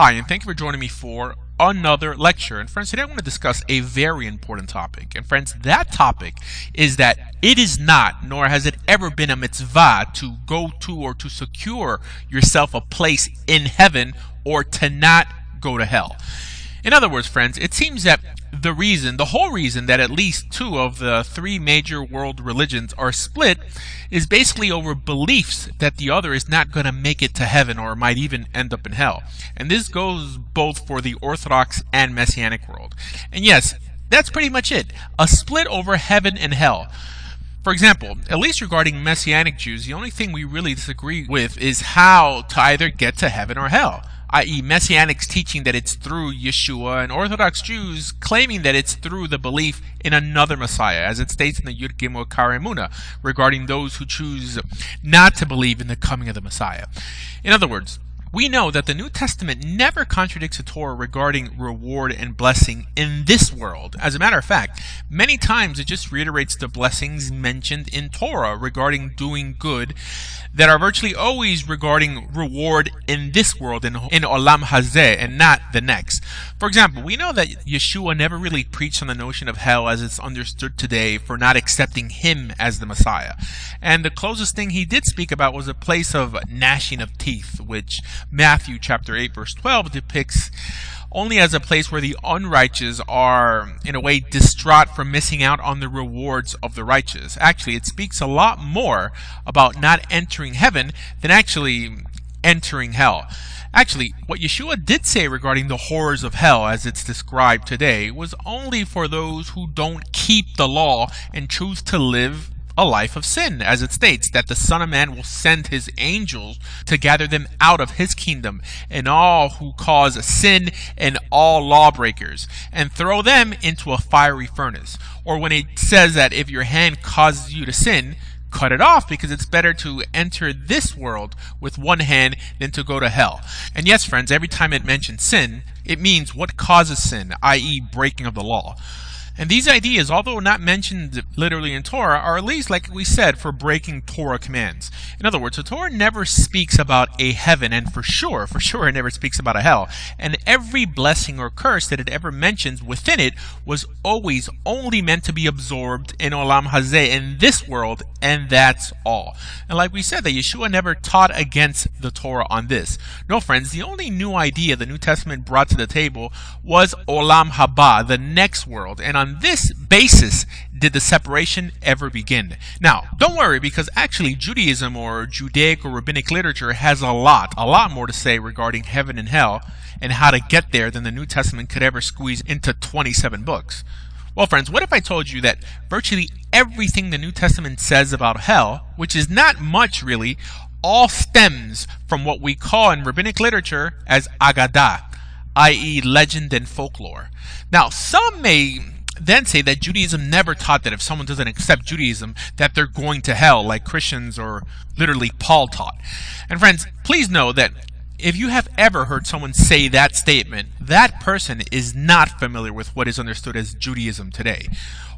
Hi, and thank you for joining me for another lecture. And friends, today I want to discuss a very important topic. And friends, that topic is that it is not, nor has it ever been a mitzvah to go to or to secure yourself a place in heaven or to not go to hell. In other words, friends, it seems that the whole reason that at least two of the three major world religions are split is basically over beliefs that the other is not going to make it to heaven or might even end up in hell. And this goes both for the Orthodox and Messianic world. And yes, that's pretty much it. A split over heaven and hell. For example, at least regarding Messianic Jews, the only thing we really disagree with is how to either get to heaven or hell, i.e. Messianics teaching that it's through Yeshua and Orthodox Jews claiming that it's through the belief in another Messiah, as it states in the Yud Gimel Karemuna regarding those who choose not to believe in the coming of the Messiah. In other words, we know that the New Testament never contradicts the Torah regarding reward and blessing in this world. As a matter of fact, many times it just reiterates the blessings mentioned in Torah regarding doing good that are virtually always regarding reward in this world, in Olam Hazeh, and not the next. For example, we know that Yeshua never really preached on the notion of hell as it's understood today for not accepting him as the Messiah. And the closest thing he did speak about was a place of gnashing of teeth, which Matthew chapter 8 verse 12 depicts only as a place where the unrighteous are, in a way, distraught for missing out on the rewards of the righteous. Actually, it speaks a lot more about not entering heaven than actually entering hell. Actually, what Yeshua did say regarding the horrors of hell as it's described today was only for those who don't keep the law and choose to live a life of sin, as it states that the Son of Man will send his angels to gather them out of his kingdom and all who cause sin and all lawbreakers and throw them into a fiery furnace. Or when it says that if your hand causes you to sin, cut it off, because it's better to enter this world with one hand than to go to hell. And yes, friends, every time it mentions sin, it means what causes sin, i.e. breaking of the law. And these ideas, although not mentioned literally in Torah, are at least, like we said, for breaking Torah commands. In other words, the Torah never speaks about a heaven, and for sure, it never speaks about a hell. And every blessing or curse that it ever mentions within it was always only meant to be absorbed in Olam Hazeh, in this world, and that's all. And like we said, that Yeshua never taught against the Torah on this. No, friends, the only new idea the New Testament brought to the table was Olam Haba, the next world, and on this basis did the separation ever begin. Now, don't worry, because actually Judaism or Judaic or rabbinic literature has a lot more to say regarding heaven and hell and how to get there than the New Testament could ever squeeze into 27 books. Well, friends, what if I told you that virtually everything the New Testament says about hell, which is not much really, all stems from what we call in rabbinic literature as Agadah, i.e. legend and folklore. Now, some may then say that Judaism never taught that if someone doesn't accept Judaism that they're going to hell, like Christians or literally Paul taught. And friends, please know that if you have ever heard someone say that statement, that person is not familiar with what is understood as Judaism today.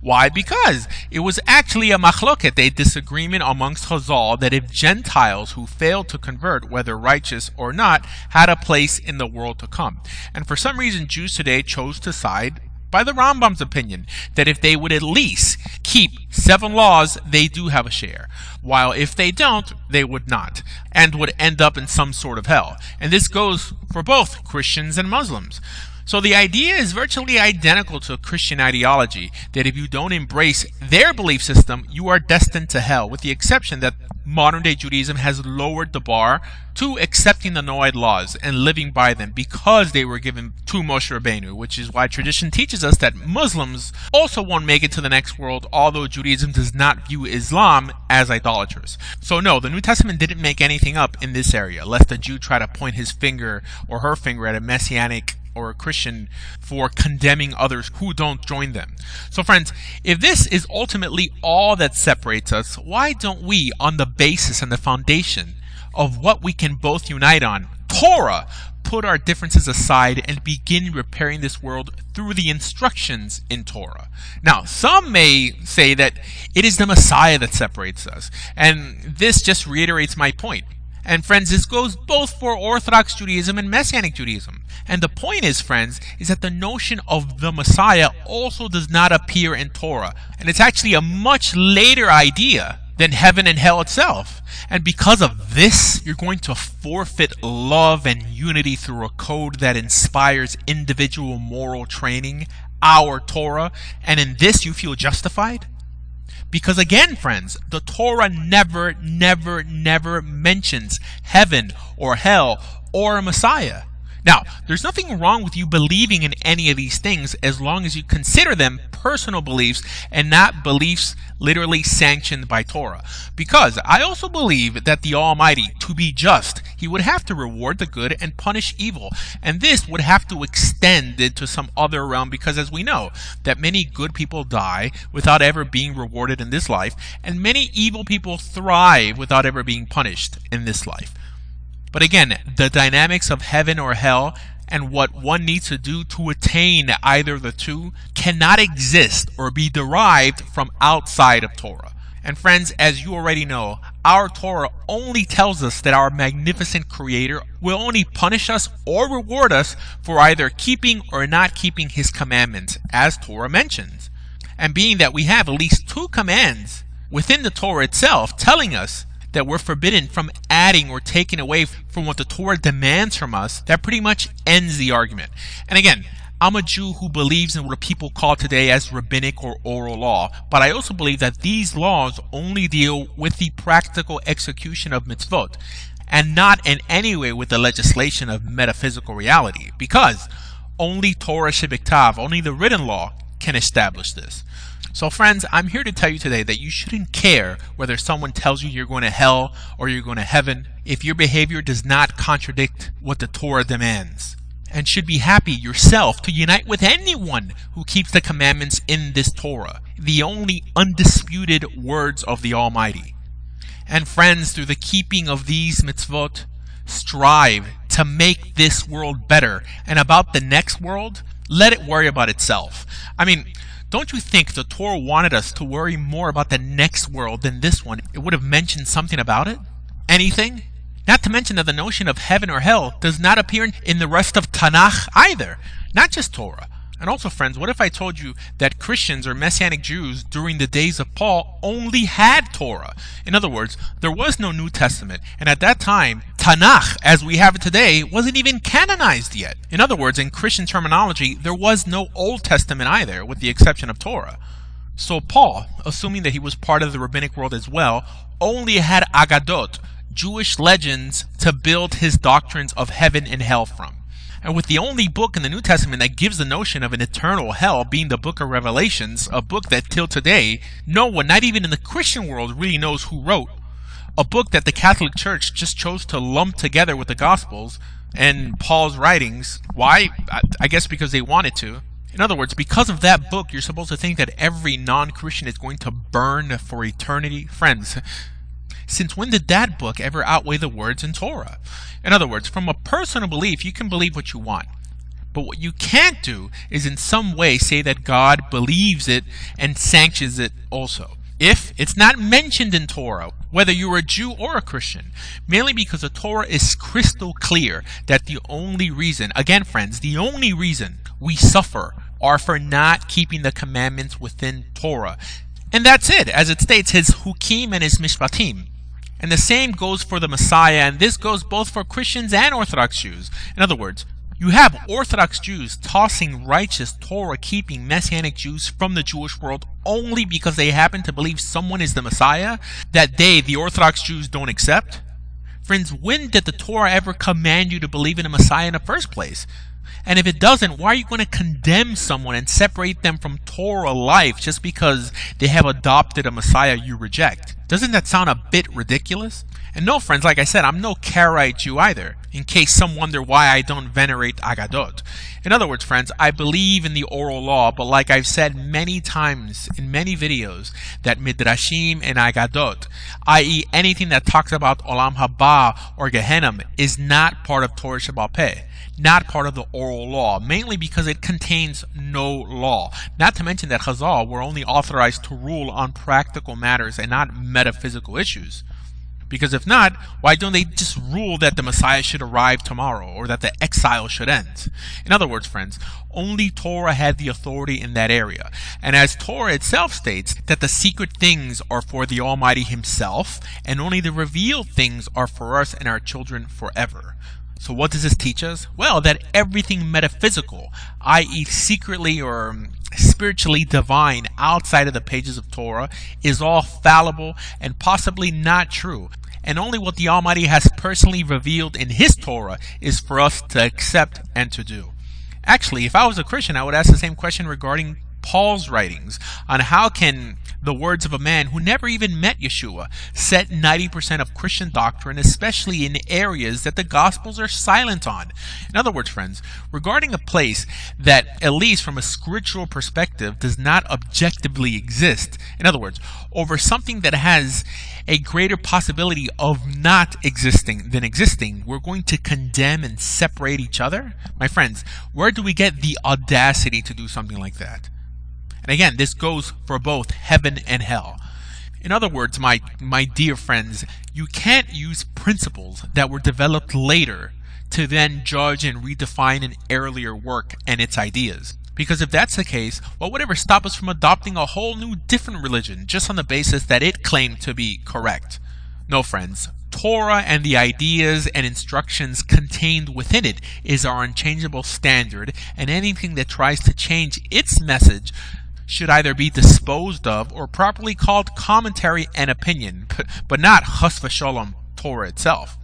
Why? Because it was actually a machloket, a disagreement amongst Chazal, that if Gentiles who failed to convert, whether righteous or not, had a place in the world to come. And for some reason, Jews today chose to side by the Rambam's opinion, that if they would at least keep 7 laws, they do have a share, while if they don't, they would not, and would end up in some sort of hell. And this goes for both Christians and Muslims. So the idea is virtually identical to Christian ideology, that if you don't embrace their belief system, you are destined to hell, with the exception that modern-day Judaism has lowered the bar to accepting the Noahide laws and living by them because they were given to Moshe Rabbeinu, which is why tradition teaches us that Muslims also won't make it to the next world, although Judaism does not view Islam as idolatrous. So no, the New Testament didn't make anything up in this area, lest a Jew try to point his finger or her finger at a Messianic or a Christian for condemning others who don't join them. So friends, if this is ultimately all that separates us, why don't we, on the basis and the foundation of what we can both unite on, Torah, put our differences aside and begin repairing this world through the instructions in Torah? Now, some may say that it is the Messiah that separates us, and this just reiterates my point. And friends, this goes both for Orthodox Judaism and Messianic Judaism. And the point is, friends, is that the notion of the Messiah also does not appear in Torah. And it's actually a much later idea than heaven and hell itself. And because of this, you're going to forfeit love and unity through a code that inspires individual moral training, our Torah, and in this you feel justified? Because again, friends, the Torah never mentions heaven or hell or a Messiah. Now, there's nothing wrong with you believing in any of these things as long as you consider them personal beliefs and not beliefs literally sanctioned by Torah. Because I also believe that the Almighty, to be just, He would have to reward the good and punish evil. And this would have to extend into some other realm, because as we know, that many good people die without ever being rewarded in this life, and many evil people thrive without ever being punished in this life. But again, the dynamics of heaven or hell and what one needs to do to attain either of the two cannot exist or be derived from outside of Torah. And friends, as you already know, our Torah only tells us that our magnificent Creator will only punish us or reward us for either keeping or not keeping His commandments, as Torah mentions. And being that we have at least 2 commands within the Torah itself telling us that we're forbidden from adding or taking away from what the Torah demands from us, that pretty much ends the argument. And again, I'm a Jew who believes in what people call today as rabbinic or oral law, but I also believe that these laws only deal with the practical execution of mitzvot, and not in any way with the legislation of metaphysical reality, because only Torah shebiktav, only the written law, can establish this. So friends, I'm here to tell you today that you shouldn't care whether someone tells you you're going to hell or you're going to heaven if your behavior does not contradict what the Torah demands, and should be happy yourself to unite with anyone who keeps the commandments in this Torah, the only undisputed words of the Almighty. And friends, through the keeping of these mitzvot, strive to make this world better, and about the next world, let it worry about itself. I mean, don't you think the Torah wanted us to worry more about the next world than this one? It would have mentioned something about it? Anything? Not to mention that the notion of heaven or hell does not appear in the rest of Tanakh either, not just Torah. And also, friends, what if I told you that Christians or Messianic Jews during the days of Paul only had Torah? In other words, there was no New Testament, and at that time, Tanakh, as we have it today, wasn't even canonized yet. In other words, in Christian terminology, there was no Old Testament either, with the exception of Torah. So Paul, assuming that he was part of the rabbinic world as well, only had Agadot, Jewish legends, to build his doctrines of heaven and hell from. And with the only book in the New Testament that gives the notion of an eternal hell being the book of Revelations, a book that till today, no one, not even in the Christian world, really knows who wrote, a book that the Catholic Church just chose to lump together with the Gospels and Paul's writings. Why? I guess because they wanted to. In other words, because of that book, you're supposed to think that every non-Christian is going to burn for eternity. Friends, since when did that book ever outweigh the words in Torah? In other words, from a personal belief, you can believe what you want. But what you can't do is in some way say that God believes it and sanctions it also, if it's not mentioned in Torah, whether you're a Jew or a Christian, mainly because the Torah is crystal clear that the only reason, again friends, the only reason we suffer are for not keeping the commandments within Torah. And that's it, as it states, his hukim and his mishpatim. And the same goes for the Messiah, and this goes both for Christians and Orthodox Jews. In other words, you have Orthodox Jews tossing righteous Torah-keeping Messianic Jews from the Jewish world only because they happen to believe someone is the Messiah that they, the Orthodox Jews, don't accept. Friends, when did the Torah ever command you to believe in a Messiah in the first place? And if it doesn't, why are you going to condemn someone and separate them from Torah life just because they have adopted a Messiah you reject? Doesn't that sound a bit ridiculous? And no, friends, like I said, I'm no Karaite Jew either, in case some wonder why I don't venerate Agadot. In other words, friends, I believe in the oral law, but like I've said many times in many videos, that Midrashim and Agadot, i.e. anything that talks about Olam Haba or Gehenna, is not part of Torah Sheba'al Peh, not part of the oral law, mainly because it contains no law. Not to mention that Chazal were only authorized to rule on practical matters and not metaphysical issues. Because if not, why don't they just rule that the Messiah should arrive tomorrow or that the exile should end? In other words, friends, only Torah had the authority in that area. And as Torah itself states, that the secret things are for the Almighty Himself, and only the revealed things are for us and our children forever. So what does this teach us? Well, that everything metaphysical, i.e. secretly or spiritually divine outside of the pages of Torah, is all fallible and possibly not true. And only what the Almighty has personally revealed in His Torah is for us to accept and to do. Actually, if I was a Christian, I would ask the same question regarding Paul's writings on how can the words of a man who never even met Yeshua set 90% of Christian doctrine, especially in areas that the Gospels are silent on. In other words, friends, regarding a place that, at least from a scriptural perspective, does not objectively exist, in other words, over something that has a greater possibility of not existing than existing, we're going to condemn and separate each other? My friends, where do we get the audacity to do something like that? And again, this goes for both heaven and hell. In other words, my dear friends, you can't use principles that were developed later to then judge and redefine an earlier work and its ideas. Because if that's the case, what would ever stop us from adopting a whole new different religion just on the basis that it claimed to be correct? No, friends. Torah and the ideas and instructions contained within it is our unchangeable standard, and anything that tries to change its message should either be disposed of or properly called commentary and opinion, but not chas v'shalom Torah itself.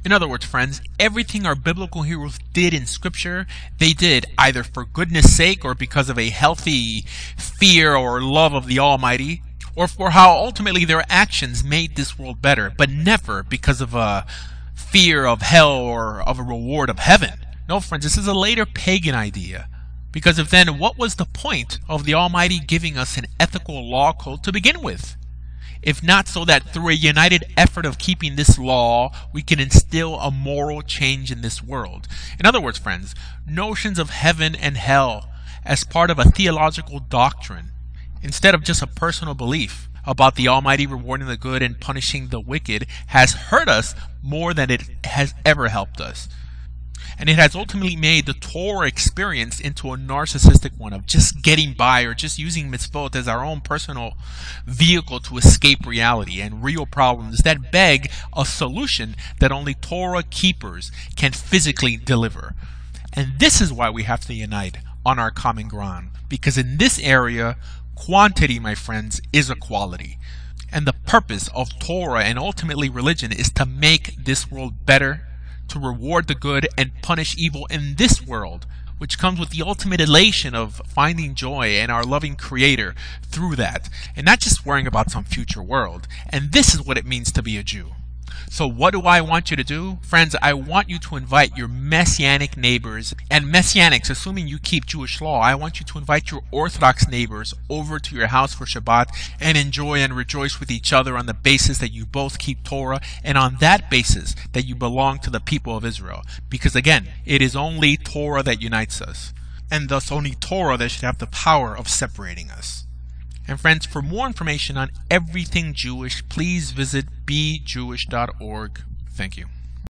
In other words, friends, everything our biblical heroes did in Scripture, they did either for goodness sake or because of a healthy fear or love of the Almighty, or for how ultimately their actions made this world better, but never because of a fear of hell or of a reward of heaven. No, friends, this is a later pagan idea. Because if then, what was the point of the Almighty giving us an ethical law code to begin with? If not so that through a united effort of keeping this law, we can instill a moral change in this world. In other words, friends, notions of heaven and hell as part of a theological doctrine, instead of just a personal belief about the Almighty rewarding the good and punishing the wicked, has hurt us more than it has ever helped us. And it has ultimately made the Torah experience into a narcissistic one of just getting by or just using mitzvot as our own personal vehicle to escape reality and real problems that beg a solution that only Torah keepers can physically deliver. And this is why we have to unite on our common ground, because in this area, quantity, my friends, is a quality. And the purpose of Torah and ultimately religion is to make this world better, to reward the good and punish evil in this world, which comes with the ultimate elation of finding joy in our loving Creator through that, and not just worrying about some future world. And this is what it means to be a Jew. So what do I want you to do? Friends, I want you to invite your Messianic neighbors, and Messianics, assuming you keep Jewish law, I want you to invite your Orthodox neighbors over to your house for Shabbat and enjoy and rejoice with each other on the basis that you both keep Torah, and on that basis that you belong to the people of Israel. Because again, it is only Torah that unites us, and thus only Torah that should have the power of separating us. And friends, for more information on everything Jewish, please visit bejewish.org. Thank you.